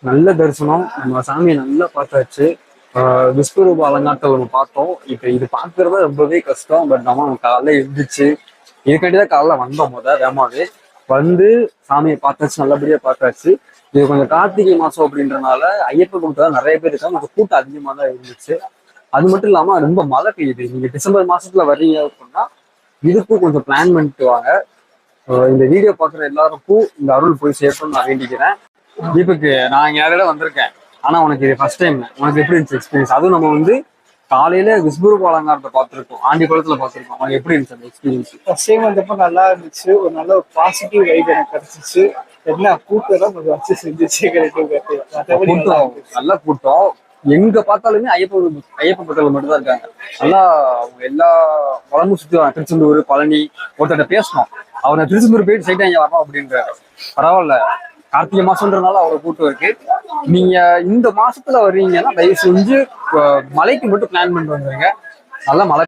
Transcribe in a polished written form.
நல்ல தரிசனம், நம்ம சாமியை நல்லா பார்த்தாச்சு. விஸ்வரூப அலங்காரத்தை ஒன்று பார்த்தோம். இப்போ இது பார்க்கறது ரொம்பவே கஷ்டம். பட் நம்ம காலைல எழுந்திரிச்சு இதுக்காண்டிதான் காலைல வந்தோம். வேமாவே வந்து சாமியை பார்த்தாச்சு, நல்லபடியா பார்த்தாச்சு. இது கொஞ்சம் கார்த்திகை மாசம் அப்படின்றனால ஐயப்ப குளத்துல நிறைய பேர் இருக்காங்க, கொஞ்சம் கூட்டம் அதிகமா தான் இருந்துச்சு. அது மட்டும் இல்லாம ரொம்ப மழை பெய்யுது. நீங்க டிசம்பர் மாசத்துல வர்றீங்க அப்படின்னா இதுக்கும் கொஞ்சம் பிளான் பண்ணிட்டு வாங்க. இந்த வீடியோ பார்க்குற எல்லாருக்கும் இந்த அருள் போய் சேர்க்கணும்னு நான் வேண்டிக்கிறேன். தீபக்கு, நான் இங்க யாரோட வந்திருக்கேன், ஆனா உனக்கு இது ஃபர்ஸ்ட் டைம். உனக்கு எப்படி இருந்துச்சு எக்ஸ்பீரியன்ஸ்? அதுவும் நம்ம வந்து காலையில விஸ்வரூப அலங்காரத்தை பார்த்துருக்கோம், ஆண்டி குளத்துல பார்த்துருக்கோம். உனக்கு எப்படி இருந்துச்சு அந்த எக்ஸ்பீரியன்ஸ்? ஃபர்ஸ்ட் டைம் வந்தப்போ நல்லா இருந்துச்சு. ஒரு நல்ல ஒரு பாசிட்டிவ் வைப் எனக்கு கிடைச்சிச்சு. என்ன கூட்டம் தான் கொஞ்சம் வச்சு செஞ்சுச்சு கூட்டம், நல்ல கூட்டம். எங்க பார்த்தாலுமே ஐயப்ப பக்தர்கள் மட்டும் தான் இருக்காங்க. நல்லா அவங்க எல்லா வளமும் சுத்தி வராங்க. திருச்செந்தூர், பழனி. ஒருத்தர்கிட்ட பேசணும், அவரை திருச்செந்தூர் போயிட்டு சைட்டா இங்க வரணும் அப்படின்றாரு. பரவாயில்ல, கார்த்திகை மாசம்ன்றனால அவ்வளவு கூட்டம் இருக்கு. நீங்க இந்த மாசத்துல வர்றீங்கன்னா தயவு செஞ்சு மலைக்கு மட்டும் பிளான் பண்ணிட்டு வந்துருங்க. நல்லா மழை